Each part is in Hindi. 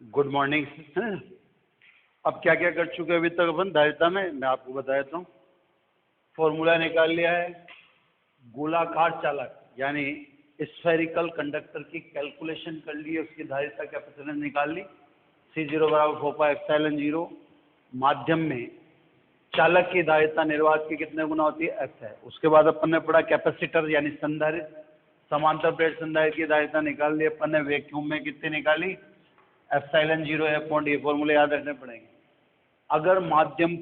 Good morning. अब क्या क्या कर चुके हैं अभी तक अपन धारिता में, मैं आपको बता देता हूँ। फॉर्मूला निकाल लिया है, गोलाकार चालक यानी स्फेरिकल कंडक्टर की कैलकुलेशन कर ली है, उसकी धारिता कैपेसिटेंस निकाल ली, C0 बराबर 4πε0। माध्यम में चालक की धारिता निर्वात की कितने गुना होती है, F है। उसके बाद अपन ने पढ़ा कैपेसिटर यानी संधारित्र, समांतर प्लेट संधारित्र की धारिता निकाल ली अपन ने। वैक्यूम में कितनी निकाली, ε0 है पॉइंट, ये फॉर्मूले याद रखने पड़ेंगे। अगर माध्यम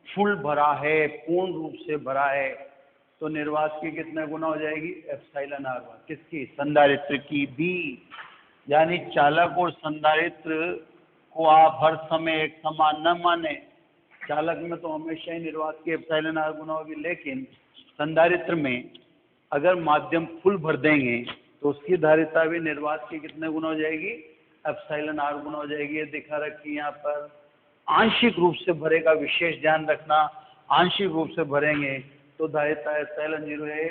फुल भरा है, पूर्ण रूप से भरा है, तो निर्वात की कितने गुना हो जाएगी, εr1। किसकी, संधारित्र की भी। यानी चालक और संधारित्र को आप हर समय एक समान न माने। चालक में तो हमेशा ही निर्वात की εr गुना होगी, लेकिन संधारित्र में अगर माध्यम फुल भर देंगे तो उसकी धारिता भी निर्वात की कितने गुना हो जाएगी, εr गुना हो जाएगी। ये दिखा रखी यहाँ पर। आंशिक रूप से भरेगा, विशेष ध्यान रखना, आंशिक रूप से भरेंगे तो धारिता ε0 है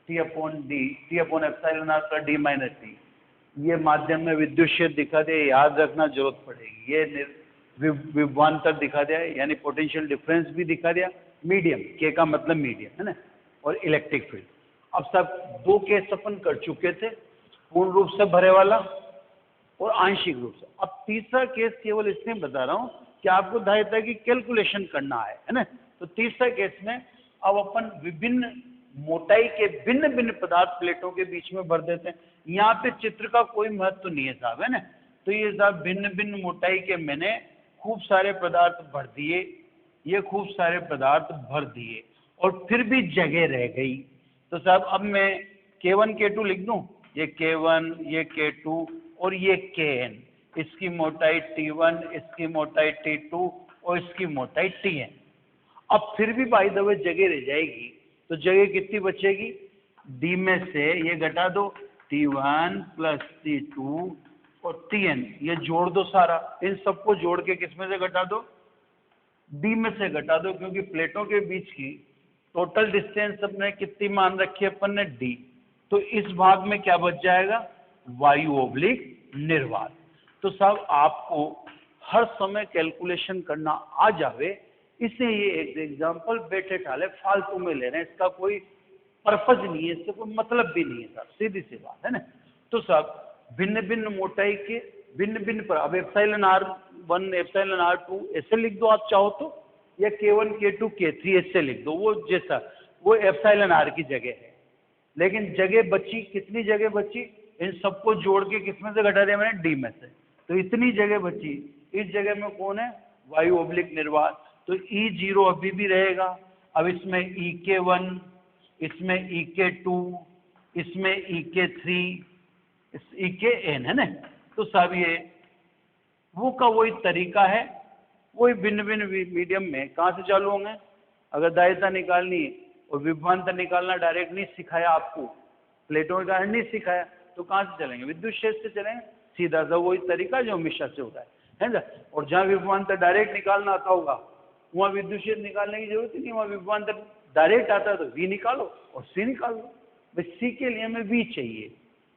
T/d T/ε ये माध्यम में विद्युत क्षेत्र दिखा दिया, याद रखना जरूरत पड़ेगी। ये विभवांतर दिखा दिया यानी पोटेंशियल डिफरेंस भी दिखा दिया। मीडियम, के का मतलब मीडियम है ना, और इलेक्ट्रिक फील्ड। अब सब दो केस अपन कर चुके थे, पूर्ण रूप से भरे वाला और आंशिक रूप से। अब तीसरा केस केवल इसलिए बता रहा हूं कि आपको धारिता की कैलकुलेशन करना है ना। तो तीसरा केस में अब अपन विभिन्न मोटाई के भिन्न भिन्न पदार्थ प्लेटों के बीच में भर देते हैं। यहाँ पे चित्र का कोई महत्व नहीं है साहब, है ना। तो ये साहब भिन्न भिन्न मोटाई के मैंने खूब सारे पदार्थ भर दिए, ये खूब सारे पदार्थ भर दिए और फिर भी जगह रह गई। तो साहब अब मैं K1 K2 लिख दूं, ये K1 ये K2 और ये Kn, इसकी मोटाई T1, इसकी मोटाई T2 और इसकी मोटाई Tn। अब फिर भी बाय द वे जगह रह जाएगी, तो जगह कितनी बचेगी, D में से ये घटा दो, T1 प्लस T2 और Tn, ये जोड़ दो सारा। इन सबको जोड़ के किसमें से घटा दो, D में से घटा दो, क्योंकि प्लेटों के बीच की टोटल डिस्टेंस अपने कितनी मान रखी है अपन ने, D। तो इस भाग में क्या बच जाएगा, वायु ऑब्लिक निर्वात। तो साहब आपको हर समय कैलकुलेशन करना आ जावे, इससे ये एक एग्जांपल बैठे ठाले फालतू में ले रहे हैं, इसका कोई पर्पज नहीं है, इससे कोई मतलब भी नहीं है साहब, सीधी सी बात है ना। तो साहब भिन्न भिन्न मोटाई के भिन्न भिन्न पर, अब εr1 εr2 ऐसे लिख दो आप चाहो तो, या K1 K2 K3 ऐसे लिख दो, वो जैसा, वो εr की जगह है। लेकिन जगह बची, कितनी जगह बची, इन सबको जोड़ के किसमें से घटा दिया मैंने, D में से। तो इतनी जगह बची, इस जगह में कौन है, वायु ऑब्लिक निर्वात। तो E0 अभी भी रहेगा। अब इसमें EK1, इसमें EK2, इसमें EK3, EKn है ना। तो साहब ये वो का वही तरीका है, वही भिन्न भिन्न मीडियम में कहाँ से चालू होंगे। अगर धारिता निकालनी और विभवांतर निकालना डायरेक्ट नहीं सिखाया आपको, प्लेटों का नहीं सिखाया, तो कहाँ से चलेंगे, विद्युत क्षेत्र से चलेंगे सीधा सा, वही तरीका जो हमेशा से होता है ना। और जहाँ विभवांतर डायरेक्ट निकालना आता होगा, वहाँ विद्युत क्षेत्र निकालने की जरूरत ही नहीं, वहाँ विभवांतर डायरेक्ट आता है तो V निकालो और C निकाल लो। बस C के लिए हमें V चाहिए।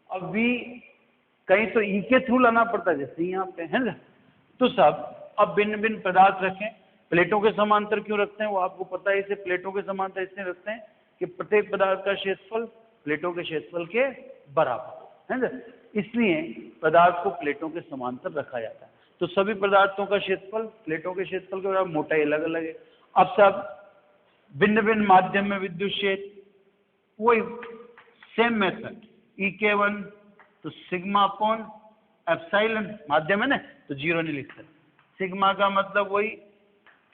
अब V कहीं तो E के थ्रू लाना पड़ता है, जैसे यहाँ पे है ना। तो साहब अब भिन्न भिन्न पदार्थ रखें, प्लेटों के समांतर क्यों रखते हैं वो आपको पता है। इसे प्लेटों के समांतर इसलिए रखते हैं कि प्रत्येक पदार्थ का क्षेत्रफल प्लेटों के क्षेत्रफल के बराबर है ना, इसलिए पदार्थ को प्लेटों के समांतर रखा जाता है। तो सभी पदार्थों का क्षेत्रफल प्लेटों के क्षेत्रफल के बराबर, मोटाई अलग अलग है। अब सब भिन्न भिन्न माध्यम में विद्युत क्षेत्र, वही सेम मेथड, EK1 तो सिग्मा अपॉन एप्सिलॉन, माध्यम है ना तो जीरो नहीं लिख सकते। सिग्मा का मतलब वही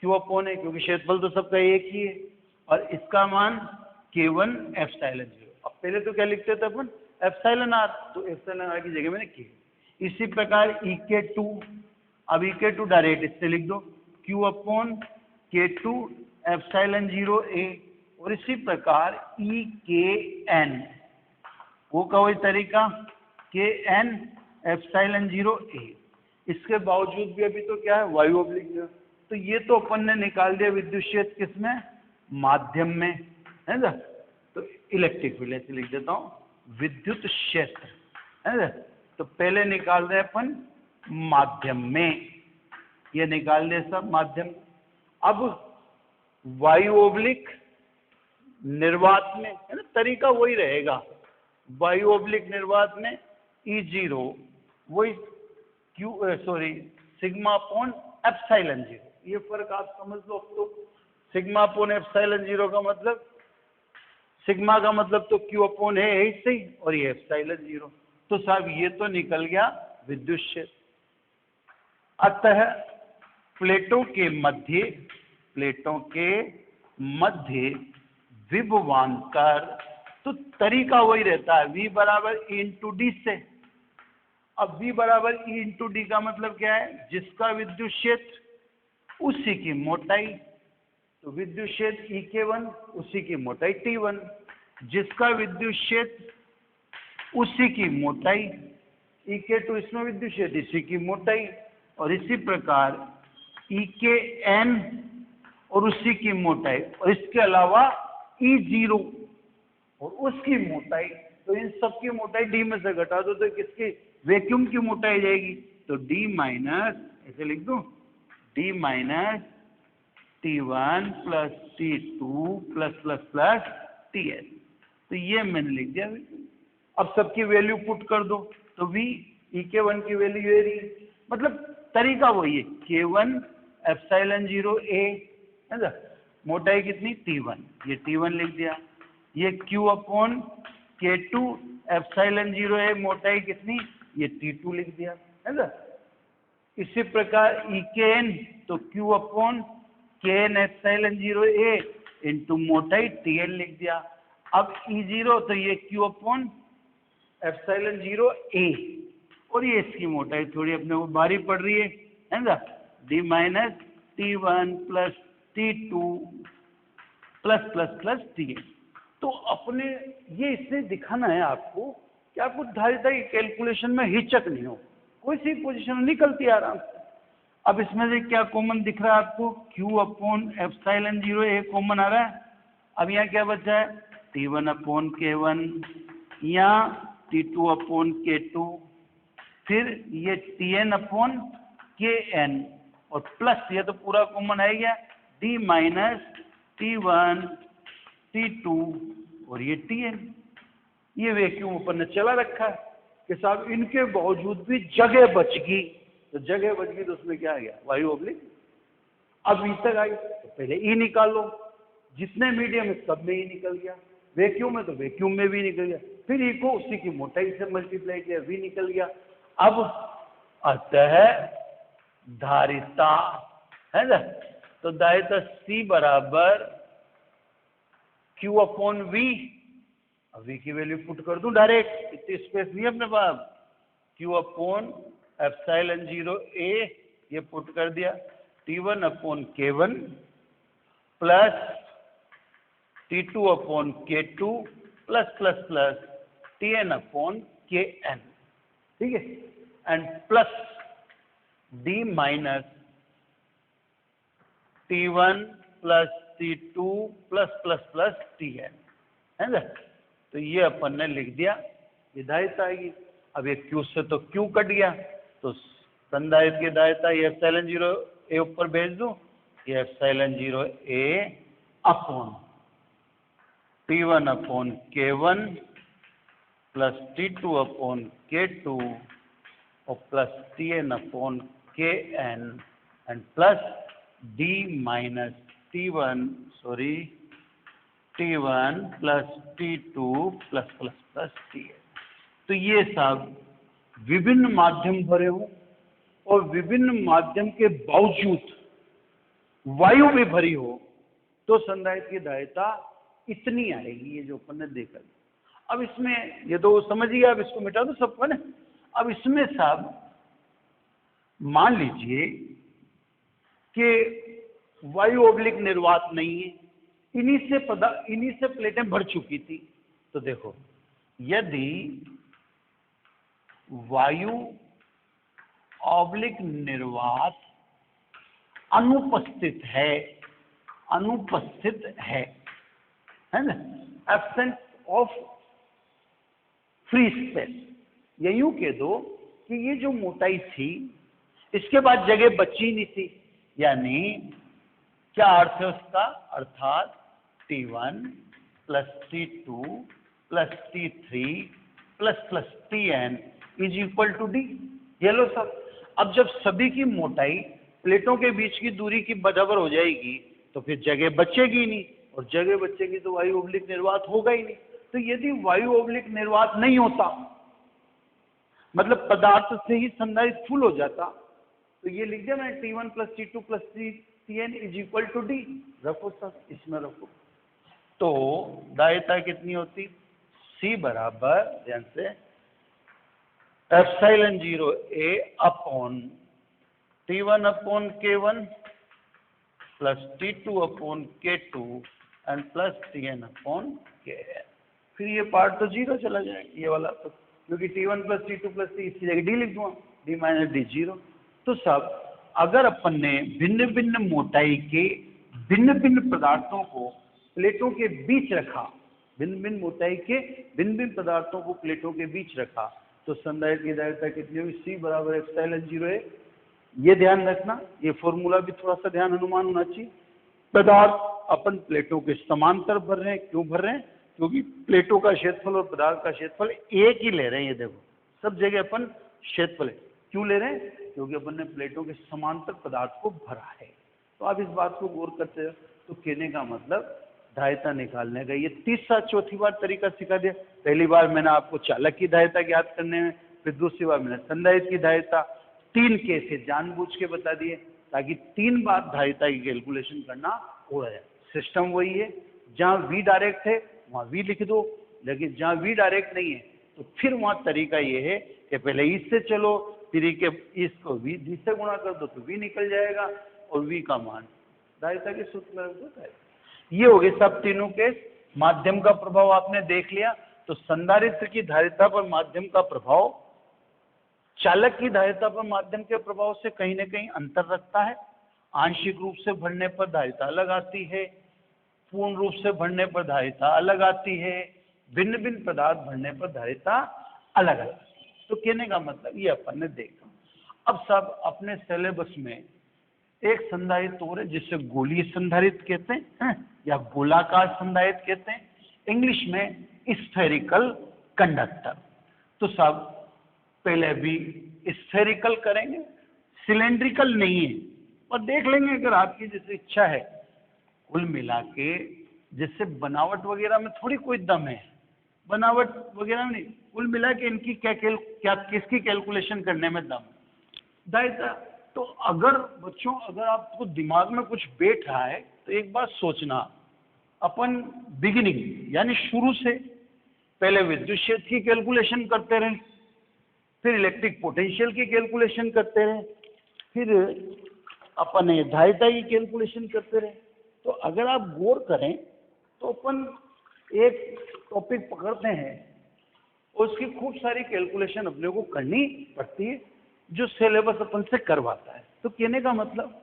Q अपॉन है, क्योंकि क्षेत्रफल तो सबका एक ही है, और इसका मान K1 एप्सिलॉन 0। अब पहले तो क्या लिखते थे अपन, εr, तो εr की जगह मैंने K। इसी प्रकार EK2, अब EK2 डायरेक्ट इससे लिख दो, Q upon K2 epsilon 0a। और इसी प्रकार EKn, वो का वही तरीका, Kn एप्सिलॉन 0a। इसके बावजूद भी अभी तो क्या है, वायु ऑब्लिक निर्वात। तो ये तो अपन ने निकाल दिया विद्युत क्षेत्र किसमें, माध्यम में है ना। तो इलेक्ट्रिक फील्ड ऐसे लिख देता हूँ, विद्युत क्षेत्र है ना। तो पहले निकाल रहे अपन माध्यम में, ये निकाल दे सब माध्यम। अब वायु ओब्लिक निर्वात में, है ना, तरीका वही रहेगा। वायु ओब्लिक निर्वात में E0 वही सिग्मा अपॉन एप्सिलॉन 0, ये फर्क आप समझ लो। अब तो सिग्मा अपॉन एप्सिलॉन 0 का मतलब, सिग्मा का मतलब तो Q अपॉन है ही सही, और ये एप्सिलॉन 0, तो साहब ये तो निकल गया विद्युत क्षेत्र। अतः प्लेटों के मध्य विभवांतर, तो तरीका वही रहता है, V बराबर E इंटू डी से। अब V बराबर E इंटू डी का मतलब क्या है, जिसका विद्युत क्षेत्र उसी की मोटाई, तो विद्युत क्षेत्र E(k1) उसी की मोटाई T1, जिसका विद्युत क्षेत्र उसी की मोटाई E(k2), इसमें विद्युत क्षेत्र इसी की मोटाई, और इसी प्रकार E(k)n और उसी की मोटाई, और इसके अलावा E0 और उसकी मोटाई, तो इन सब की मोटाई D में से घटा दो तो किसकी, वैक्यूम की मोटाई जाएगी, तो D माइनस, ऐसे लिख दो, D minus T1 plus T2 plus plus plus Tn, तो ये मैंने लिख दिया। अब सबकी वैल्यू पुट कर दो, तो V E(k1) की वैल्यू ये रही, मतलब तरीका वही है, K1 एप्सिलॉन 0 A, है ना, मोटाई कितनी T1, ये T1 लिख दिया। ये Q upon K2 epsilon 0 A, मोटाई कितनी, ये T2 लिख दिया, है ना। इसी प्रकार E(k)n, तो Q upon Kn epsilon 0 A into मोटाई Tn लिख दिया। अब E0, तो ये Q अपॉन एप्सिलॉन 0 A, और ये इसकी मोटाई थोड़ी अपने को भारी पड़ रही है ना, D minus T1 plus T2 plus plus plus Tn। तो अपने ये इससे दिखाना है आपको कि आपको धारिता की कैलकुलेशन में हिचक नहीं हो, कोई सी पोजीशन निकलती है आराम से। अब इसमें से क्या कॉमन दिख रहा है आपको, Q upon epsilon 0 A common आ रहा है। अब यहाँ क्या बचा है, T1 अपॉन K1, यहाँ T2 अपॉन K2, फिर ये Tn अपॉन Kn, और प्लस ये तो पूरा कॉमन है गया, D माइनस T1 T2 और ये Tn। ये वैक्यूम ऊपर ने चला रखा है कि साहब इनके बावजूद भी जगह बच गई, तो जगह बच गई तो उसमें क्या आ गया, वायु ओब्लिक। अब ई तक आई, तो पहले ई निकाल लो, जितने मीडियम है सब में ई निकल गया, वैक्यूम है तो वैक्यूम में भी निकल गया, फिर ई को उसी की मोटाई से मल्टीप्लाई किया, वी निकल गया। अब अतः धारिता, है ना, तो धारिता C बराबर Q अपॉन V, अब V की वैल्यू पुट कर दूं डायरेक्ट, इतनी स्पेस नहीं है अपने पास, Q अपॉन एप्सिलॉन 0 A, ये पुट कर दिया, T1 upon K1 plus T2 upon K2 plus plus plus Tn upon Kn, ठीक है, and plus D minus T1 plus T2 plus plus plus Tn, है ना। तो ये अपन ने लिख दिया, ये धारिता आएगी। अब ये Q से तो Q कट गया, तो संधारित्र की धारिता ये एप्सिलॉन 0 A ऊपर भेज दूं, ये epsilon 0 A upon T1 upon K1 plus T2 upon K2 और plus Tn upon Kn and plus D minus T1 plus T2 plus plus plus Tn। तो ये सब विभिन्न माध्यम भरे हो और विभिन्न माध्यम के बावजूद वायु भी भरी हो, तो संधारित्र की धारिता इतनी आएगी, ये जो अपन ने देखा। अब इसमें ये तो समझ गया, अब इसको मिटा दो सबको ना। अब इसमें साहब मान लीजिए कि वायु ओब्लिक निर्वात नहीं है, इन्हीं से प्लेटें भर चुकी थी। तो देखो, यदि वायु ओब्लिक निर्वात अनुपस्थित है ना, एब्सेंस ऑफ फ्री स्पेस, या यूं कह दो कि ये जो मोटाई थी इसके बाद जगह बची नहीं थी, यानी क्या अर्थ है उसका, अर्थात T1 plus T2 plus T3 plus Tn is equal to d. ये लो सब। अब जब सभी की मोटाई प्लेटों के बीच की दूरी की बराबर हो जाएगी तो फिर जगह बचेगी नहीं, और जगह बचेगी तो वायु ऑब्लिक निर्वात होगा ही नहीं। तो यदि वायु ऑब्लिक निर्वात नहीं होता, मतलब पदार्थ से ही संधारित्र फुल हो जाता, तो ये लिख दिया मैंने T1 plus T2 plus Tn is equal to d. रखो सब, इसमें रखो। तो दायता कितनी होती, C बराबर ध्यान से epsilon 0 A upon T1 upon K1 plus T2 upon K2 and plus Tn upon Kn। फिर ये पार्ट तो जीरो चला जाएगा, ये वाला तो, क्योंकि T1 plus T2 plus T, इसकी जगह डी लिख दूंगा, डी माइनस डी जीरो। तो सब अगर अपन ने भिन्न भिन्न मोटाई के भिन्न भिन्न पदार्थों को प्लेटों के बीच रखा, भिन्न भिन्न मोटाई के भिन्न भिन्न पदार्थों को प्लेटों के बीच रखा, तो संधारित्र की दायता कितनी होगी, C बराबर एप्सिलॉन 0 है। ये ध्यान रखना, ये फॉर्मूला भी थोड़ा सा ध्यान अनुमान होना चाहिए। पदार्थ अपन प्लेटों के समांतर भर रहे हैं, क्यों भर रहे हैं, क्योंकि प्लेटों का क्षेत्रफल और पदार्थ का क्षेत्रफल एक ही ले रहे हैं। ये देखो सब जगह अपन क्षेत्रफल क्यों ले रहे हैं, क्योंकि अपन ने प्लेटों के समांतर पदार्थ को भरा है। तो आप इस बात को गौर करते हो, तो कहने का मतलब दायता निकालने का ये तीसरा चौथी बार तरीका सिखा दिया। पहली बार मैंने आपको चालक की दायता ज्ञात करने में, फिर दूसरी बार मैंने संधारित्र की दायता, 3 केस जानबूझ के बता दिए ताकि 3 बार दायता की कैलकुलेशन करना हो जाए। सिस्टम वही है, जहाँ V डायरेक्ट है वहाँ V लिख दो, लेकिन जहाँ V डायरेक्ट नहीं है तो फिर वहाँ तरीका ये है कि पहले इससे चलो, फिर इसको V से गुणा कर दो तो V निकल जाएगा, और V का मान दायता के सूत्र में होता है। ये हो गए सब तीनों केस। माध्यम का प्रभाव आपने देख लिया। तो संधारित्र की धारिता पर माध्यम का प्रभाव चालक की धारिता पर माध्यम के प्रभाव से कहीं ना कहीं अंतर रखता है। आंशिक रूप से भरने पर धारिता अलग आती है, पूर्ण रूप से भरने पर धारिता अलग आती है, भिन्न भिन्न पदार्थ भरने पर धारिता अलग आती है। तो कहने का मतलब ये अपन ने देखा। अब सब अपने सिलेबस में एक संधारित्र और है जिसे गोलीय संधारित्र कहते हैं या गोलाकार संधारित्र कहते हैं, इंग्लिश में स्फेरिकल कंडक्टर। तो सब पहले भी स्फेरिकल करेंगे, सिलेंड्रिकल नहीं है, और देख लेंगे अगर आपकी जैसे इच्छा है। कुल मिला के जिससे बनावट वगैरह में थोड़ी कोई दम है, बनावट वगैरह में नहीं, कुल मिला के इनकी क्या किसकी कैलकुलेशन करने में दम दायता। तो अगर बच्चों अगर आपको दिमाग में कुछ बैठ रहा है तो एक बात सोचना, अपन बिगिनिंग यानी शुरू से पहले विद्युत क्षेत्र की कैलकुलेशन करते रहे, फिर इलेक्ट्रिक पोटेंशियल की कैलकुलेशन करते रहे, फिर अपन धारिता की कैलकुलेशन करते रहे। तो अगर आप गौर करें तो अपन एक टॉपिक पकड़ते हैं और उसकी खूब सारी कैलकुलेशन अपने को करनी पड़ती है, जो सिलेबस अपन से करवाता है। तो कहने का मतलब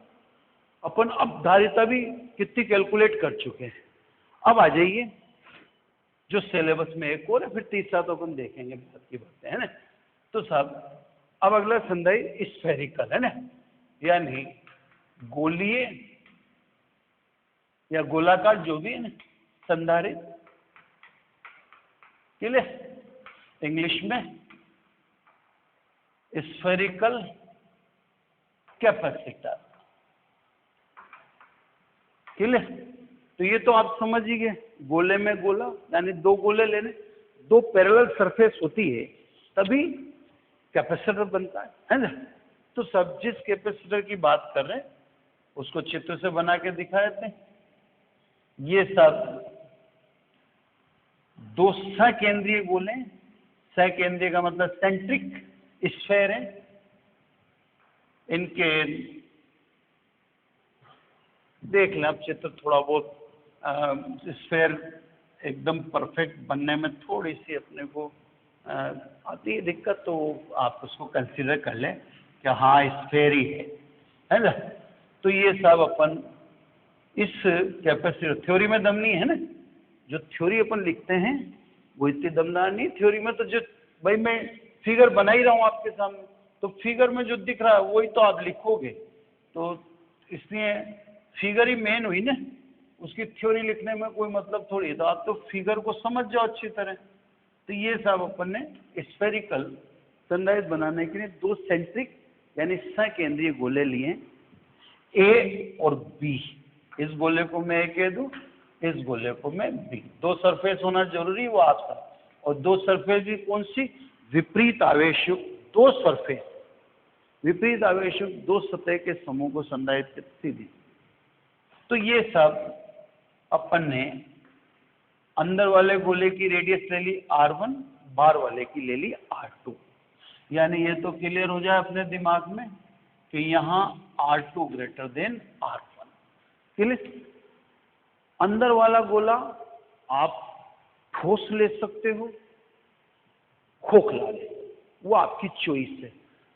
अपन अब धारिता भी कितनी कैलकुलेट कर चुके हैं। अब आ जाइए जो सिलेबस में एक और है, फिर तीसरा तो अपन देखेंगे बात की बातें, है ना। तो साहब अब अगला संधारित्र स्फेरिकल है ना, यानी गोलीय या गोलाकार जो भी है ना संधारित्र, क्लियर, इंग्लिश में स्फेरिकल कैपेसिटर, क्लियर। तो ये तो आप समझ ही गए, गोले में गोला यानी दो गोले लेने, दो पैरेलल सरफेस होती है तभी कैपेसिटर बनता है ना। तो सब जिस कैपेसिटर की बात कर रहे हैं उसको चित्र से बना के दिखा देते हैं। ये सब दो सकेंद्रीय गोले, सकेंद्रीय का मतलब सेंट्रिक स्फेयर है, इनके देख लें आप चित्र, थोड़ा बहुत स्फेयर एकदम परफेक्ट बनने में थोड़ी सी अपने को आती है दिक्कत, तो आप उसको कंसीडर कर लें कि हाँ स्फेयर ही है ना। तो ये सब अपन इस कैपेसिटर, थ्योरी में दम नहीं है ना, जो थ्योरी अपन लिखते हैं वो इतनी दमदार नहीं। थ्योरी में तो जो भाई मैं फिगर बना ही रहा हूँ आपके सामने, तो फिगर में जो दिख रहा है वही तो आप लिखोगे, तो इसलिए फिगर ही मेन हुई ना, उसकी थ्योरी लिखने में कोई मतलब थोड़ी, तो आप तो फिगर को समझ जाओ अच्छी तरह। तो ये सब अपन ने स्फेरिकल सनराइज बनाने के लिए दो सेंट्रिक यानी सकेंद्रीय गोले लिए, ए और बी। इस गोले को मैं ए कह दूं, इस गोले को मैं बी। दो सरफेस होना जरूरी, वो आपका, और दो सरफेस भी कौन सी, विपरीत आवेशयुक्त दो सरफेस, विपरीत आवेशयुक्त दो सतह के समूह को संदर्भित सीधी। तो ये सब अपन ने अंदर वाले गोले की रेडियस ले ली R1, बाहर वाले की ले ली R2। यानी ये तो क्लियर हो जाए अपने दिमाग में कि यहाँ R2 greater than R1। Clear? अंदर वाला गोला आप ठोस ले सकते हो, खोखला ले, वो आपकी चॉइस है।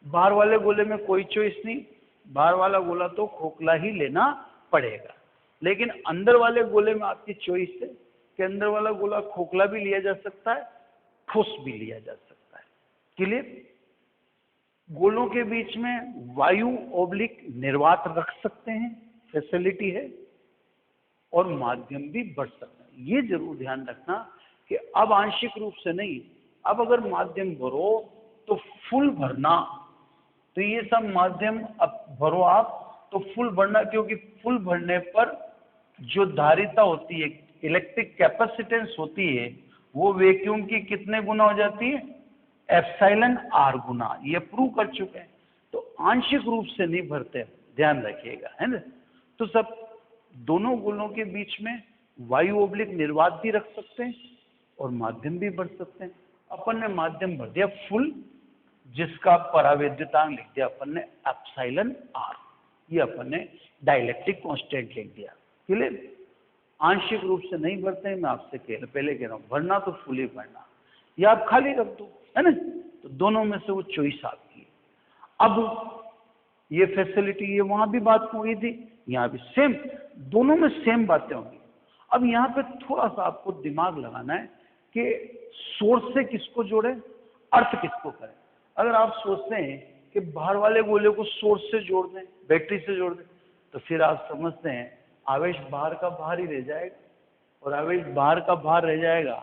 बाहर वाले गोले में कोई चॉइस नहीं, बाहर वाला गोला तो खोखला ही लेना पड़ेगा। लेकिन अंदर वाले गोले में आपकी चॉइस है कि अंदर वाला गोला खोखला भी लिया जा सकता है, ठोस भी लिया जा सकता है। क्लियर? गोलों के बीच में वायु ओब्लिक निर्वात रख सकते हैं, फैसिलिटी है, और माध्यम भी बढ़ सकता है। ये जरूर ध्यान रखना कि अब आंशिक रूप से नहीं, अब अगर माध्यम भरो तो फुल भरना। तो ये सब माध्यम अब भरो आप तो फुल भरना, क्योंकि फुल भरने पर जो धारिता होती है, इलेक्ट्रिक कैपेसिटेंस होती है, वो वैक्यूम की कितने गुना हो जाती है, एप्सिलॉन आर गुना। ये प्रूव कर चुके हैं। तो आंशिक रूप से नहीं भरते, ध्यान रखिएगा, है ना। तो सब दोनों गोलों के बीच में वायु ओब्लिक निर्वात भी रख सकते हैं और माध्यम भी भर सकते हैं। अपन ने माध्यम भर दिया फुल, जिसका परावैद्युतांक लिख दिया अपन ने एप्सिलॉन आर। ये अपन ने डाइलेक्ट्रिक कांस्टेंट लिख दिया। क्लियर? आंशिक रूप से नहीं भरते हैं, मैं आपसे पहले कह रहा हूँ, भरना तो फुल ही भरना, या आप खाली रख दो, है ना। तो दोनों में से वो चॉइस आपकी है। अब ये फैसिलिटी, ये वहां भी बात हुई थी, यहाँ भी सेम, दोनों में सेम बातें होंगी। अब यहाँ पे थोड़ा सा आपको दिमाग लगाना है कि सोर्स से किसको जोड़े, अर्थ किसको करें। अगर आप सोचते हैं कि बाहर वाले गोले को सोर्स से जोड़ दें, बैटरी से जोड़ दें, तो फिर आप समझते हैं आवेश बाहर का बाहर ही रह जाएगा, और आवेश बाहर का बाहर रह जाएगा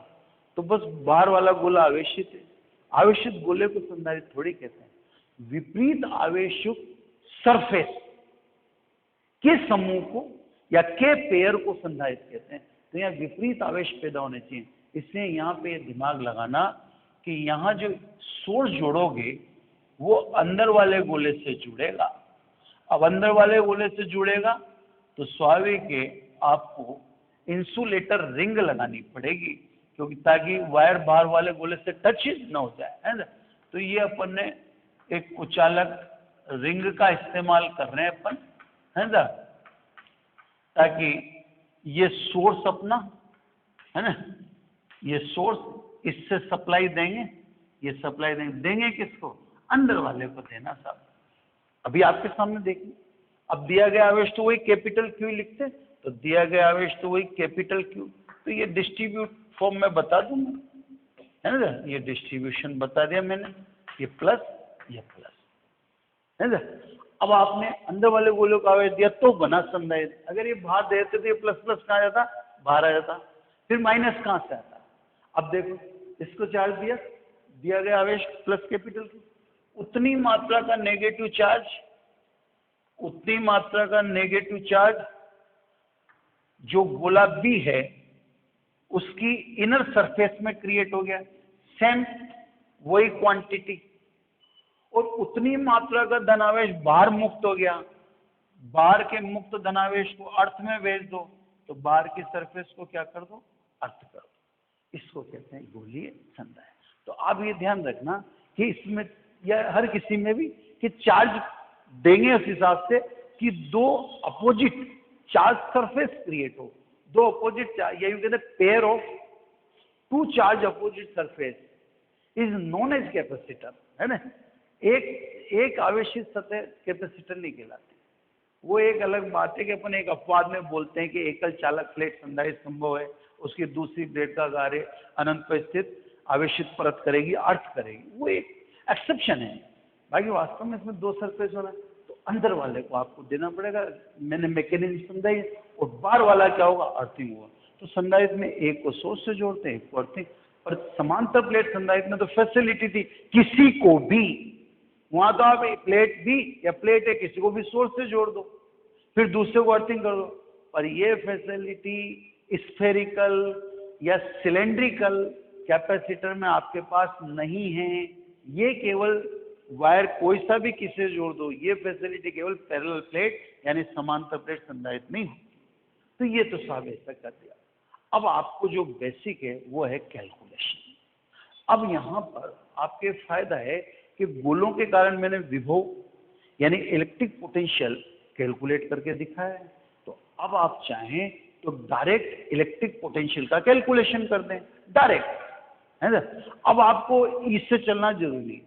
तो बस बाहर वाला गोला आवेशित है। आवेशित गोले को संधारित्र थोड़ी कहते हैं। विपरीत आवेशयुक्त सरफेस के समूह को या के पेयर को संधारित्र कहते हैं। तो यहाँ विपरीत आवेश पैदा होने चाहिए। इसलिए यहाँ पे दिमाग लगाना कि यहाँ जो सोर्स जोड़ोगे वो अंदर वाले गोले से जुड़ेगा। अब अंदर वाले गोले से जुड़ेगा तो स्वाभाविक है आपको इंसुलेटर रिंग लगानी पड़ेगी, क्योंकि ताकि वायर बाहर वाले गोले से टच न हो जाए, है ना। तो ये अपन ने एक कुचालक रिंग का इस्तेमाल कर रहे हैं अपन, है ना, ताकि ये सोर्स अपना, है ना, ये सोर्स इससे सप्लाई देंगे, ये सप्लाई देंगे किसको, अंदर वाले को देना साहब। अभी आपके सामने देखिए, अब दिया गया आवेश तो वही कैपिटल क्यू लिखते, तो दिया गया आवेश तो वही कैपिटल क्यू। तो ये डिस्ट्रीब्यूट फॉर्म में बता दूंगा, है ना, ये डिस्ट्रीब्यूशन बता दिया मैंने, ये प्लस, ये प्लस, है ना। अब आपने अंदर वाले गोलों का आवेश दिया तो बना संधारित्र। अगर ये बाहर देते तो ये प्लस प्लस कहाँ जाता, बाहर आ जाता, फिर माइनस कहाँ से आता। अब देखो इसको चार्ज दिया गया आवेश प्लस कैपिटल क्यू, उतनी मात्रा का नेगेटिव चार्ज, उतनी मात्रा का नेगेटिव चार्ज जो गोला बी है उसकी इनर सरफेस में क्रिएट हो गया, सेम वही क्वांटिटी, और उतनी मात्रा का धनावेश बाहर मुक्त हो गया। बाहर के मुक्त धनावेश को अर्थ में भेज दो, तो बाहर की सरफेस को क्या कर दो, अर्थ कर दो। इसको कहते हैं गोलीय संधारित्र। तो आप ये ध्यान रखना कि इसमें या हर किसी में भी कि चार्ज देंगे उस हिसाब से कि दो अपोजिट चार्ज सरफेस क्रिएट हो, दो अपोजिट चार्ज, या कहते हैं pair of two charge opposite surface is known as capacitor, है ना। एक आवेशित सतह कैपेसिटर नहीं कहलाती, वो एक अलग बात है कि अपन एक अपवाद में बोलते हैं कि एकल चालक प्लेट संधारित्र संभव है, उसकी दूसरी प्लेट का कार्य अनंत पर स्थित आवेशित परत करेगी, अर्थ करेगी, वो एक एक्सेप्शन है। बाकी वास्तव में इसमें दो सरफेस होना है, तो अंदर वाले को आपको देना पड़ेगा। मैंने मैकेनिज्म समझाई है। और बाहर वाला क्या होगा, अर्थिंग होगा। तो संधारित्र में एक को सोर्स से जोड़ते हैं, एक को अर्थिंग। पर समांतर प्लेट संधारित्र में तो फैसिलिटी थी किसी को भी, वहां तो आप प्लेट भी या प्लेट है किसी को भी सोर्स से जोड़ दो, फिर दूसरे को अर्थिंग कर दो। पर ये फैसिलिटी स्फेरिकल या सिलेंड्रिकल कैपेसिटर में आपके पास नहीं है। ये केवल वायर कोई सा भी किसी से जोड़ दो, ये फैसिलिटी केवल पैरेलल प्लेट यानी समांतर प्लेट संधारित्र नहीं होती। तो ये तो साहब ऐसा कर दिया। अब आपको जो बेसिक है वो है कैलकुलेशन। अब यहाँ पर आपके फायदा है कि गोलों के कारण मैंने विभव यानी इलेक्ट्रिक पोटेंशियल कैलकुलेट करके दिखाया है। तो अब आप चाहें तो डायरेक्ट इलेक्ट्रिक पोटेंशियल का कैलकुलेशन कर दें, डायरेक्ट, है ना। अब आपको इससे चलना जरूरी है।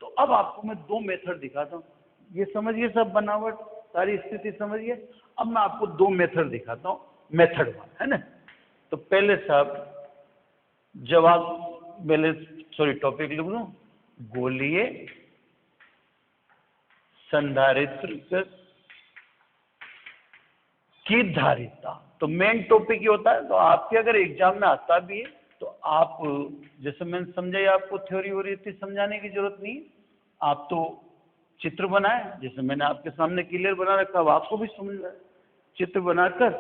तो अब आपको मैं दो मेथड दिखाता हूँ। ये समझिए सब बनावट, सारी स्थिति समझिए। अब मैं आपको दो मेथड दिखाता हूँ, मेथड वन, है ना। तो पहले साहब जवाब पहले टॉपिक लिख दूं, गोलीय संधारित्र की धारिता। तो मेन टॉपिक ये होता है। तो आपके अगर एग्जाम में आता भी है तो आप, जैसे मैंने समझाई, आपको थ्योरी हो रही थी, समझाने की जरूरत नहीं है। आप तो चित्र बनाए, जैसे मैंने आपके सामने क्लियर बना रखा, अब आपको भी समझ रहा है। चित्र बनाकर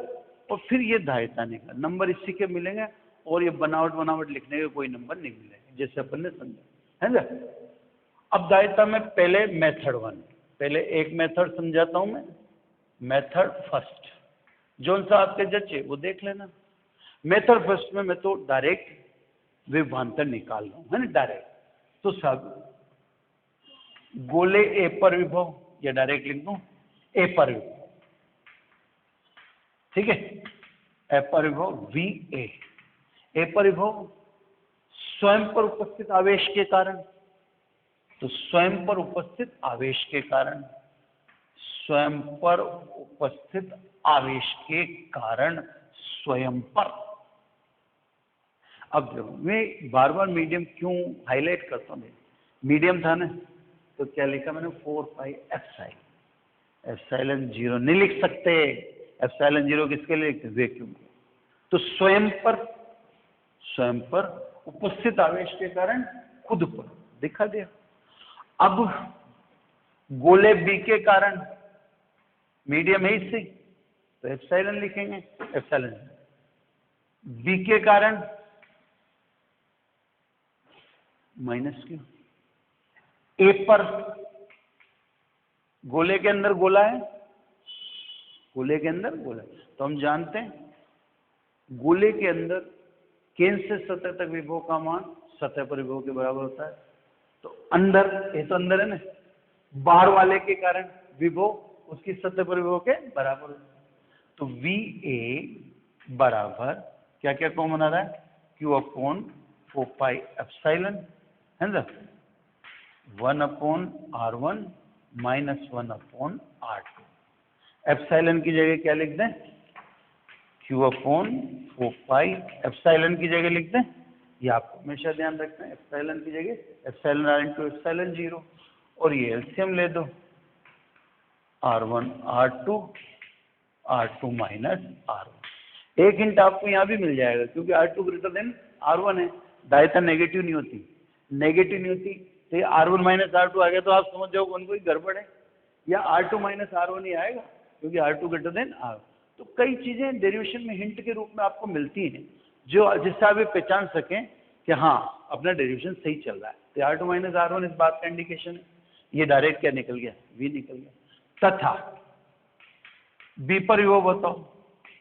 और फिर ये धारिता निकाल, नंबर इसी के मिलेंगे। और ये बनावट लिखने के कोई नंबर नहीं मिलेंगे, जैसे अपन ने समझा, है ना। अब धारिता में पहले मेथड वन, पहले एक मेथड समझाता हूं मैं, मेथड फर्स्ट। जौन सा आपके जचे वो देख लेना। मेथड फर्स्ट में मैं तो डायरेक्ट विभवांतर निकाल रहा हूं, है ना, डायरेक्ट। तो सब गोले ए पर विभव, या डायरेक्ट लिख दूं ए पर विभव, ठीक है। ए पर विभव वी ए पर विभव स्वयं पर उपस्थित आवेश के कारण। तो स्वयं पर उपस्थित आवेश के कारण, स्वयं पर उपस्थित आवेश के कारण स्वयं पर। अब देखो, मैं बार बार मीडियम क्यों हाईलाइट करता हूँ। मीडियम था ना, तो क्या लिखा मैंने, 4 पाई एप्सिलॉन 0 नहीं लिख सकते। एप्सिलॉन 0 किसके लिए लिखते, वैक्यूम के। तो स्वयं पर उपस्थित आवेश के कारण खुद पर दिखा दिया। अब गोले बी के कारण, मीडियम है इससे, तो एप्सिलॉन लिखेंगे, एप्सिलॉन। बी के कारण माइनस क्यू। ए पर, गोले के अंदर गोला है, गोले के अंदर गोला है, तो हम जानते हैं गोले के अंदर केंद्र से सतह तक विभव का मान सतह पर विभव के बराबर होता है। तो अंदर, ये तो अंदर है ना, बाहर वाले के कारण विभव उसकी सतह पर विभव के बराबर होता है। तो वी ए बराबर क्या क्या कॉमन आ रहा है, क्यू अपॉन 4 पाई एप्सिलॉन, है ना, 1 upon R1 minus 1 upon R2। Epsilon की जगह क्या लिख दें, क्यू अपॉन 4 पाई, एप्सिलॉन की जगह लिख दें, ये आपको हमेशा ध्यान रखना है, एप्सिलॉन की जगह एप्सिलॉन R इंटू एप्सिलॉन 0। और ये एलसीएम ले दो, R1 R2 माइनस R1। एक हिंट आपको यहाँ भी मिल जाएगा, क्योंकि R2 ग्रेटर देन R1 है। धारिता नेगेटिव नहीं होती, नेगेटिव नहीं होती, तो ये R1 माइनस R2 आ गया, तो आप समझ जाओ कौन कोई गड़बड़ है, या R2 माइनस R1 ही आएगा, क्योंकि R2 ग्रेटर देन R। तो कई चीजें डेरिवेशन में हिंट के रूप में आपको मिलती हैं, जो जिससे आप ये पहचान सकें कि हाँ अपना डेरिवेशन सही चल रहा है। तो R2 माइनस R1 इस बात का इंडिकेशन है। ये डायरेक्ट क्या निकल गया, V निकल गया। तथा B पर विभव बताओ,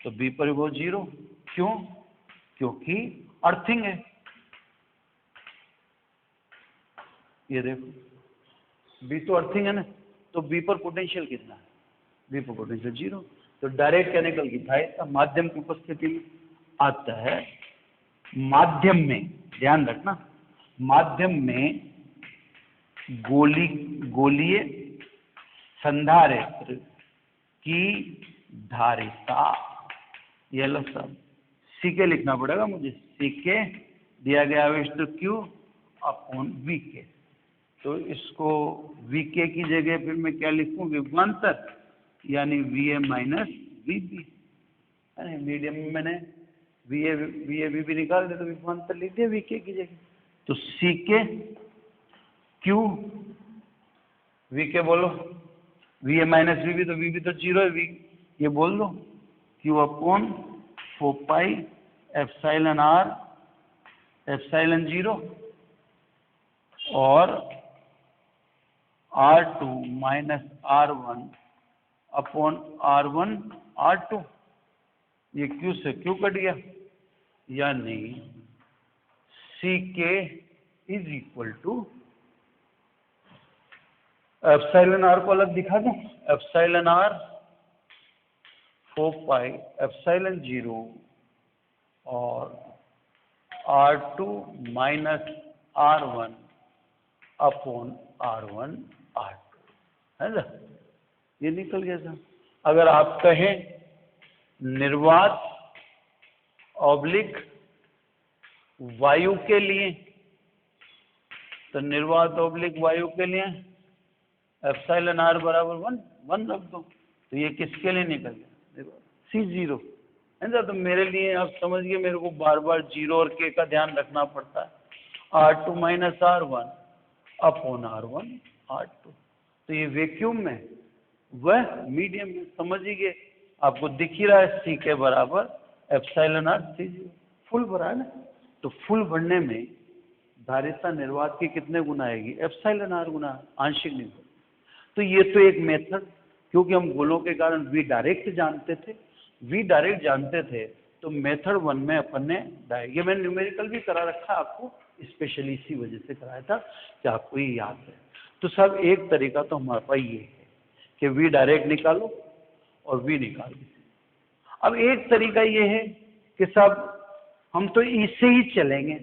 तो B पर विभव 0, क्यों, क्योंकि अर्थिंग है। ये देखो B तो अर्थिंग है ना, तो B पर पोटेंशियल कितना है, B पर पोटेंशियल 0। तो डायरेक्ट क्या निकल गई, धारिता माध्यम की उपस्थिति में आता है। माध्यम में ध्यान रखना, माध्यम में गोलीय संधारित्र की धारिता, ये लो सब सीके लिखना पड़ेगा मुझे, सीके दिया गया आवेश तो Q अपॉन V के, तो इसको VK की जगह फिर मैं क्या लिखूं, विभवांतर, यानी VA माइनस VB। अरे मीडियम में मैंने VA VB निकाल दिया तो विभवांतर लिख दिया VK की जगह। तो CK Q, VK बोलो, VA माइनस VB, तो VB तो 0 है, ये बोल दो Q upon 4 pi epsilon R epsilon 0 और R2 minus R1 upon R1 R2। ये Q से Q कट गया, यानी CK is equal to, epsilon R को अलग दिखा दूं, एप्सिलॉन R 4 पाई एप्सिलॉन 0 और R2 minus R1 upon R1 R2, है ना, ये निकल गया था। अगर आप कहें निर्वात ऑब्लिक वायु के लिए, तो निर्वात ऑब्लिक वायु के लिए एप्सिलॉन R बराबर 1 रख दो, तो ये किसके लिए निकल गया, C0, है ना। तो मेरे लिए आप समझिए, मेरे को बार बार 0 और K का ध्यान रखना पड़ता है। R2 minus R1 upon R1 R2, तो ये वैक्यूम में, वह मीडियम में, समझिए आपको दिख ही रहा है C के बराबर एप्सिलॉन R C0, फुल भरा है ना। तो फुल भरने में धारिता निर्वात की कितने गुना आएगी, एप्सिलॉन R गुना आंशिक निगम। तो ये तो एक मेथड, क्योंकि हम गोलों के कारण V डायरेक्ट जानते थे, तो मेथड 1 में अपन ने ये मैंने न्यूमेरिकल भी करा रखा आपको, स्पेशली इसी वजह से कराया था कि आपको ये याद है। तो सब एक तरीका तो हमारे पास ये है कि V डायरेक्ट निकालो और V निकाल दो। अब एक तरीका ये है कि सब हम तो इससे ही चलेंगे,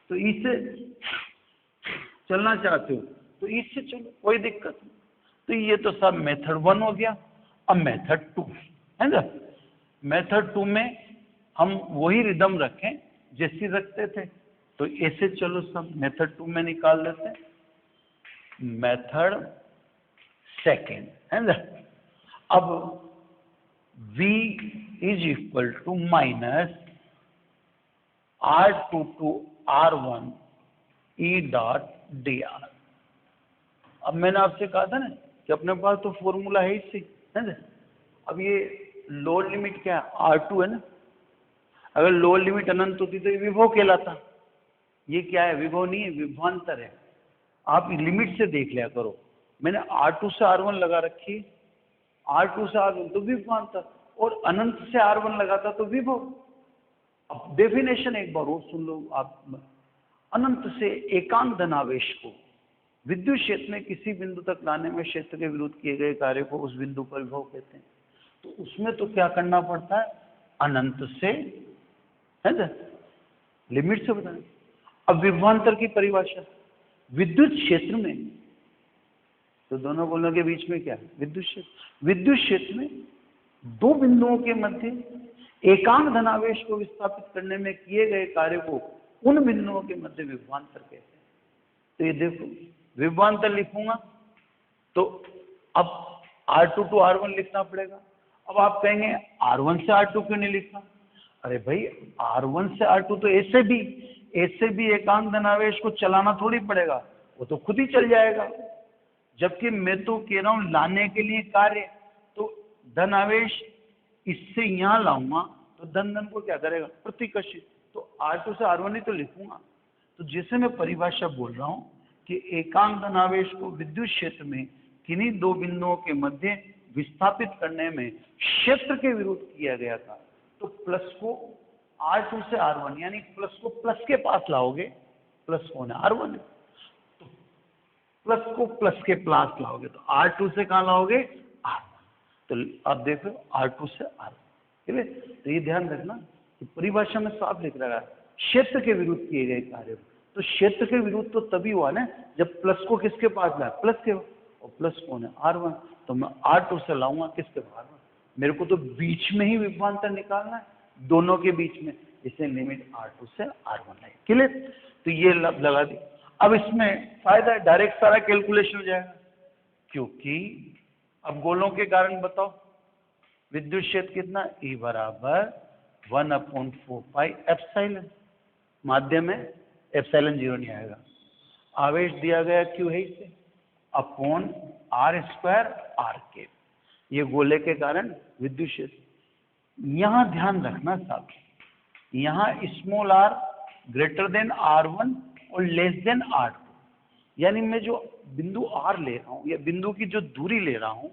तो इससे चलना चाहते हो तो इससे चलो, कोई दिक्कत नहीं। तो ये तो सब मेथड 1 हो गया। अब मेथड 2 है ना, मेथड 2 में हम वही रिदम रखें जैसी रखते थे, तो ऐसे चलो सब मेथड 2 में निकाल लेते हैं। मेथड सेकेंड है ना, अब V is equal to minus R2 to R1 E dot dr। अब मैंने आपसे कहा था ना कि अपने पास तो फॉर्मूला है इससे, है ना। अब ये लोअर लिमिट क्या है, R2 है ना। अगर लोअर लिमिट अनंत होती तो ये विभव कहलाता। ये क्या है, विभव नहीं है, विभवांतर है। आप लिमिट से देख लिया करो, मैंने R2 से R1 लगा रखी है, R2 से R1 तो विभवांतर, और अनंत से R1 लगाता तो विभव। अब डेफिनेशन एक बार और सुन लो आप, अनंत से एकांक धनावेश को विद्युत क्षेत्र में किसी बिंदु तक लाने में क्षेत्र के विरुद्ध किए गए कार्य को उस बिंदु पर विभव कहते हैं। तो उसमें तो क्या करना पड़ता है, अनंत से, है ना, लिमिट से बताना। अब विभवांतर की परिभाषा, विद्युत क्षेत्र में, तो दोनों गोलों के बीच में क्या है, विद्युत क्षेत्र। विद्युत क्षेत्र में दो बिंदुओं के मध्य एकांक धनावेश को विस्थापित करने में किए गए कार्य को उन बिंदुओं के मध्य विभवांतर कहते हैं। तो ये देखो, विभवांतर लिखूंगा तो अब R2 टू R1 लिखना पड़ेगा। अब आप कहेंगे R1 से R2 क्यों नहीं लिखा? अरे भाई, R1 से R2 तो ऐसे भी एकांक धनावेश को चलाना थोड़ी पड़ेगा, वो तो खुद ही चल जाएगा। जबकि मैं तो कह रहा हूं लाने के लिए कार्य, तो धनावेश इससे यहां लाऊंगा तो धन को क्या करेगा, प्रतिकर्षित। तो R2 से R1 ही तो लिखूंगा। तो जैसे मैं परिभाषा बोल रहा हूं कि एकांक धनावेश को विद्युत क्षेत्र में किन्हीं दो बिंदुओं के मध्य विस्थापित करने में क्षेत्र के विरुद्ध किया गया था, तो प्लस को R2 से R1 यानी प्लस को प्लस के पास लाओगे, प्लस कौन है, R1 है, तो प्लस को प्लस के पास लाओगे तो R2 से कहां लाओगे, R1। तो आप देखो R2 से R1, ठीक है। तो ये ध्यान रखना कि परिभाषा में साफ लिख रहा है क्षेत्र के विरुद्ध किए गए कार्य। तो क्षेत्र के विरुद्ध तो तभी हुआ ना जब प्लस को किसके पास लाया, प्लस के, और प्लस कौन है, R1। तो मैं R2 से लाऊंगा किसके पास, मेरे को तो बीच में ही विभवांतर निकालना है, दोनों के बीच में, इसलिए लिमिट R2 से R1 है, क्लियर। तो ये लगा दी। अब इसमें फायदा है, डायरेक्ट सारा कैलकुलेशन हो जाएगा, क्योंकि अब गोलों के कारण बताओ विद्युत क्षेत्र कितना, E बराबर 1/4 पाई एप्सिलॉन, माध्यम में एप्सिलॉन 0 नहीं आएगा, आवेश दिया गया Q है इसे अपॉन r² r, ये गोले के कारण विद्युत क्षेत्र। यहां ध्यान रखना साहब, यहां small r greater than r1 और लेस देन r2, यानी मैं जो बिंदु r ले रहा हूं या बिंदु की जो दूरी ले रहा हूं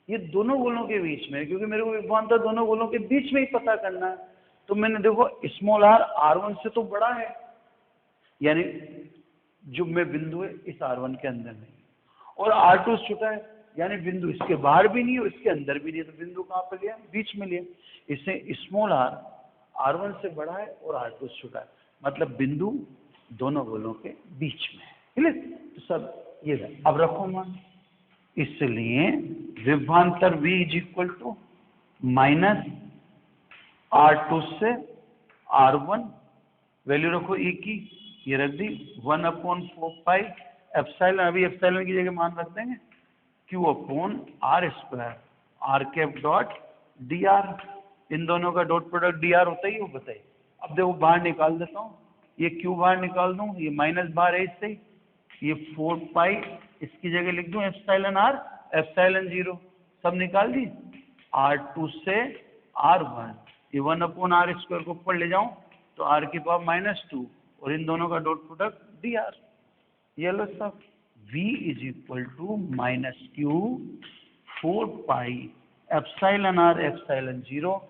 ये दोनों गोलों के बीच में है, क्योंकि मेरे को विभवांतर दोनों गोलों के बीच में ही पता करना है। तो मैंने देखो स्मॉल r r1 से तो बड़ा है, यानी जो मैं बिंदु है इस r1 के अंदर नहीं, और r2 छोटा है, यानी बिंदु इसके बाहर भी नहीं है इसके अंदर भी नहीं है, तो बिंदु कहाँ पे लिया, बीच में लिया। इससे स्मॉल r r1 से बड़ा है और r2 से छोटा है, मतलब बिंदु दोनों गोलों के बीच में है। क्लियर? तो सब ये है। अब रखो मान, इसलिए विभवांतर V = माइनस r2 से r1, वैल्यू रखो E की, ये रख दी 1/4 पाई एप्सिलॉन, अभी एप्सिलॉन की जगह मान रख देंगे Q upon r² r dot dr, इन दोनों का डॉट प्रोडक्ट dr होता ही, वो बताइए। अब देखो बाहर निकाल देता हूँ, ये Q बाहर निकाल दूं, ये माइनस बाहर है इससे, ये 4 पाई इसकी जगह लिख दूं एप्सिलॉन r एप्सिलॉन 0, सब निकाल दी, r2 से r1, ये 1/r² को ऊपर ले जाऊं तो r की पावर -2 और इन दोनों का डॉट प्रोडक्ट dr। ये लो सब, V = -Q 4 pi epsilon r epsilon 0,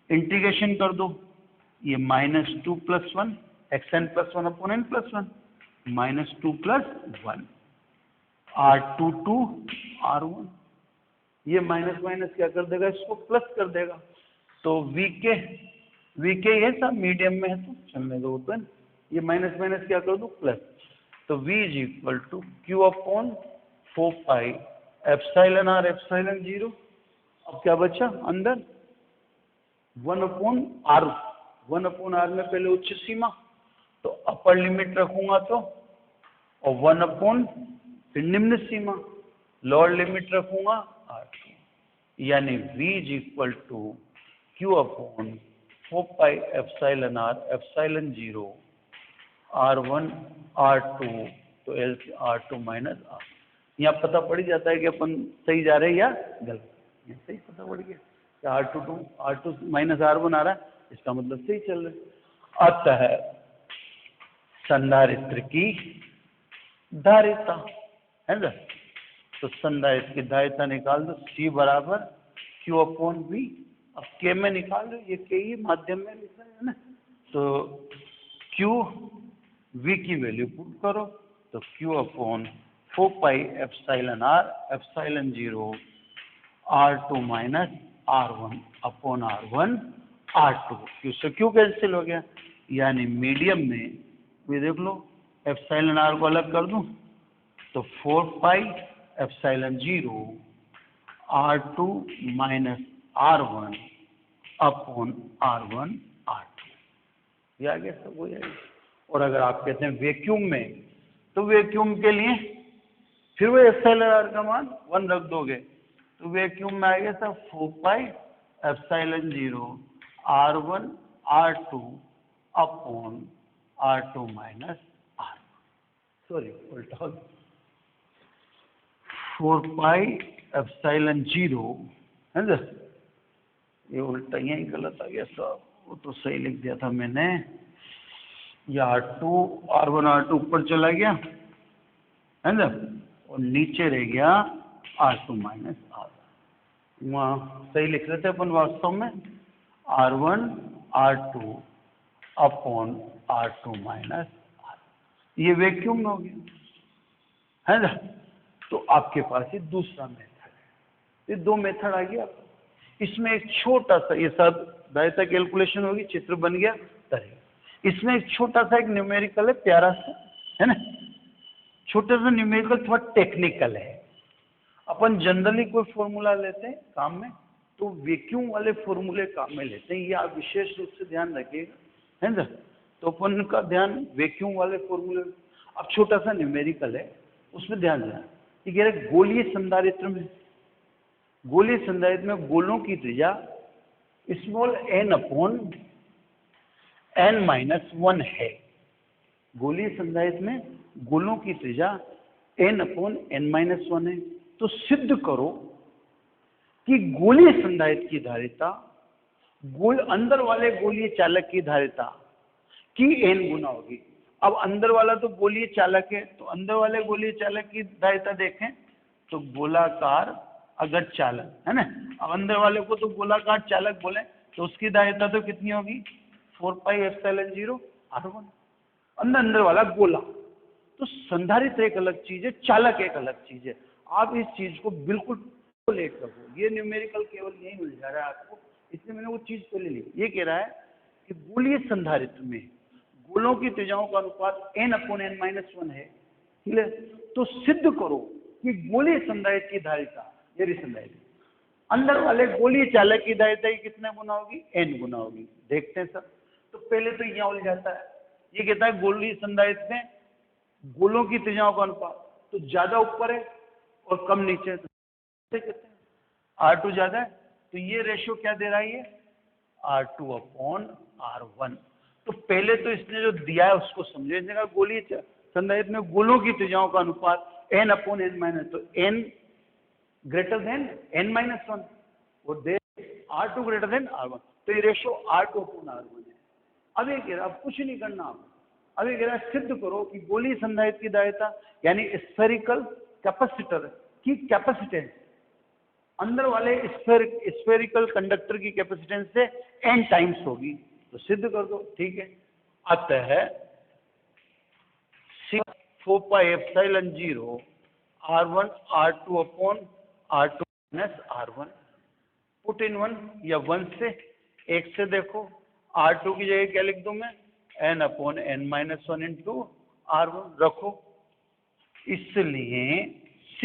integration कर दो, ये -2 + 1 xn + 1 upon n + 1, -2 + 1 r2 to r1, ये माइनस माइनस क्या कर देगा, इसको प्लस कर देगा। तो VK ये सब मीडियम में है तो चलने दो, तो ये माइनस माइनस क्या कर दो, प्लस। तो V = Q upon 4 pi epsilon r epsilon 0, अब क्या बचा अंदर 1/r, 1/r में पहले उच्च सीमा तो अपर लिमिट रखूंगा तो, और 1/, फिर निम्न सीमा लोअर लिमिट रखूंगा r2, यानी V = Q upon 4 pi epsilon r epsilon 0 r1 r2, तो L से r2 - r, यहाँ पता पड़ जाता है कि अपन सही जा रहे हैं या गलत, यहाँ सही पता पड़ गया कि r2 - r1 आ रहा है, इसका मतलब सही चल रहा है। अतः संधारित्र की धारिता है ना, तो संधारित्र की धारिता निकाल दो, C बराबर Q अपॉन V, अब K में निकाल दो, ये K ही माध्यम में लिखा है ना, तो Q V की वैल्यू पुट करो, तो Q upon 4 pi epsilon r epsilon 0 r2 - r1 upon r1 r2, Q से Q कैंसिल हो गया, यानी मीडियम में ये देख लो एप्सिलॉन r को अलग कर दूं तो 4 pi epsilon 0 r2 - r1 upon r1 r2, ये आ गया सब, हो जाएगा। और अगर आप कहते हैं वैक्यूम में, तो वैक्यूम के लिए फिर वो एप्सिलॉन r का मान 1 रख दोगे, तो वैक्यूम में आ गया सब 4 pi epsilon 0 r1 r2 upon r2 - r, sorry उल्टा, 4 पाई एप्सिलॉन 0 है ना, ये उल्टा यही गलत आ गया साहब, वो तो सही लिख दिया था मैंने, ये r1 r2 ऊपर चला गया है ना, और नीचे रह गया r2 - r, वहाँ सही लिख रहे थे अपन वास्तव में r1 r2 upon r2 - r, ये वैक्यूम में हो गया है ना। तो आपके पास ये दूसरा मेथड है, ये दो मेथड आ गया। इसमें एक छोटा सा, ये सब धारिता कैलकुलेशन होगी, चित्र बन गया तरह, इसमें एक छोटा सा एक न्यूमेरिकल है, प्यारा सा है ना, छोटा सा न्यूमेरिकल थोड़ा टेक्निकल है। अपन जनरली कोई फॉर्मूला लेते हैं काम में तो वैक्यूम वाले फॉर्मूले काम में लेते हैं, ये आप विशेष रूप से ध्यान रखिएगा है ना। तो अपन का ध्यान वैक्यूम वाले फॉर्मूले, अब छोटा सा न्यूमेरिकल है, उसमें ध्यान देना। ये कह रहे गोलीय संधारित्र में, गोलीय संधारित्र में गोलों की त्रिज्या स्मॉल n अपॉन n-1 है। गोलीय संधारित्र में गोलों की त्रिज्या n अपॉन n-1 है। तो सिद्ध करो कि गोलीय संधारित्र की धारिता अंदर वाले गोलीय चालक की धारिता की n गुना होगी। अब अंदर वाला तो गोलीय चालक है, तो अंदर वाले गोलीय चालक की धारिता देखें तो गोलाकार अगट चालक है ना। अब अंदर वाले को तो गोलाकार चालक बोले तो उसकी धारिता तो कितनी होगी, 4πε0 r1। अंदर वाला गोला। तो संधारित्र एक अलग चीज है, चालक एक अलग चीज है। आप इस चीज को बिल्कुल लेट रखो, ये न्यूमेरिकल केवल यही मिल जा रहा है आपको, इसलिए मैंने वो चीज पहले ली। ये कह रहा है कि गोलीय संधारित्र में गोलों की त्रिज्याओं का अनुपात n अपॉन n-1 है, ठीक है। तो सिद्ध करो कि गोलीय संधारित्र की धारिता, ये संधारित्र अंदर वाले गोलीय चालक की धारिता कितने गुना होगी, n गुना होगी। देखते हैं सर। तो पहले तो यहाँ उलझ जाता है, ये कहता है गोलीय संधारित्र में गोलों की त्रिज्याओं का अनुपात तो ज्यादा ऊपर है और कम नीचे है, तो कहते हैं R2 ज्यादा है, तो ये रेशियो क्या दे रहा है, ये R2 अपॉन R1। तो पहले तो इसने जो दिया है उसको समझो। इसने कहा गोलीय संधारित्र में गोलों की त्रिज्याओं का अनुपात n अपॉन n-, तो n ग्रेटर देन n-1 और दे R2 ग्रेटर देन R1, तो ये रेशियो R2 अपॉन R1 है। अब ये कह रहा, अब कुछ नहीं करना आप, अब ये कह रहा है सिद्ध करो कि गोलीय संधारित्र की धारिता यानी स्फेरिकल कैपेसिटर की कैपेसिटेंस अंदर वाले स्फेरिकल कंडक्टर की कैपेसिटेंस से n टाइम्स होगी। तो सिद्ध कर दो, ठीक है। अतः 4πε0 R1 R2 upon R2 minus R1, put in 1 या 1 से 1 से देखो, R2 की जगह क्या लिख दूं मैं, n upon n-1 into R1 रखो। इसलिए C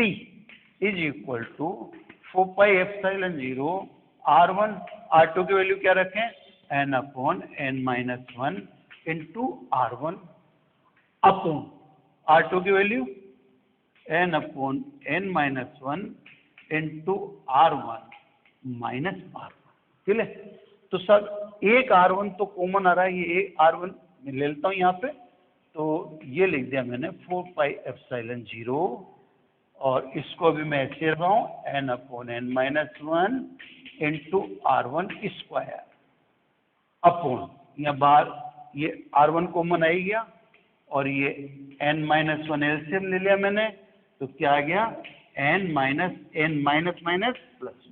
is equal to 4πε0 R1 R2 की वैल्यू क्या रखें, n upon n-1 into R1 upon R2 की value n upon n-1 into R1 minus R1, ठीक है। तो सर एक R1 तो कॉमन आ रहा है, ये एक R1 मैं ले लेता हूँ यहाँ पे, तो ये लिख दिया मैंने 4πε0 और इसको भी मैं ऐसे रख रहा हूँ n upon n-1 into R1 square upon, यहाँ बाहर ये R1 कॉमन आ गया और ये n-1 एलसीएम ले लिया मैंने, तो क्या आ गया n minus n minus minus plus.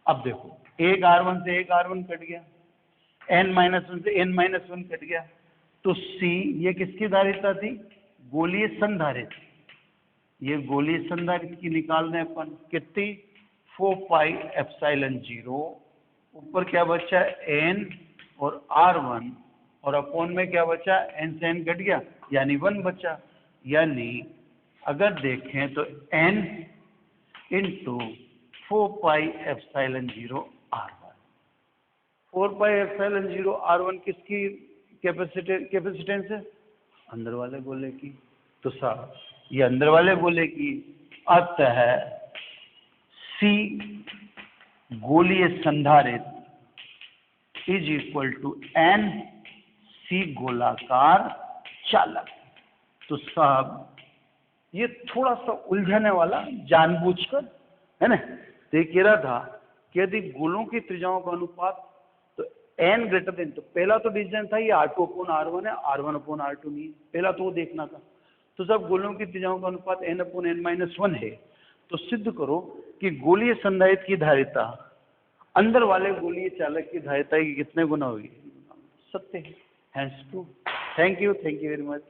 अब देखो एक R1 से एक R1 कट गया, n-1 से n-1 कट गया, तो C ये किसकी धारिता थी, गोलीय संधारित्र। ये गोलीय संधारित्र की निकाल दें अपन, कितनी 4πε0, ऊपर क्या बचा n और R1 और अपॉन में क्या बचा, n से n कट गया यानी 1 बचा। यानी अगर देखें तो n इंटू 4πε0 R1, 4πε0 R1 किसकी कैपेसिटेंस है, अंदर वाले गोले की। तो साहब ये अंदर वाले गोले की, अतः C गोलीय संधारित्र is equal to n C गोलाकार चालक। तो साहब ये थोड़ा सा उलझाने वाला जानबूझकर है ना। तो ये कह रहा था कि यदि गोलों की त्रिज्याओं का अनुपात तो n ग्रेटर देन, तो पहला तो डिसीजन था ये R2 अपॉन R1 है, R1 अपॉन R2 नहीं है, पहला तो वो देखना था। तो सब गोलों की त्रिज्याओं का अनुपात n अपॉन n-1 है, तो सिद्ध करो कि गोलीय संधारित्र की धारिता अंदर वाले गोलीय चालक की धारिता की कितने गुना होगी, सत्य है। Hence two. Thank you very much.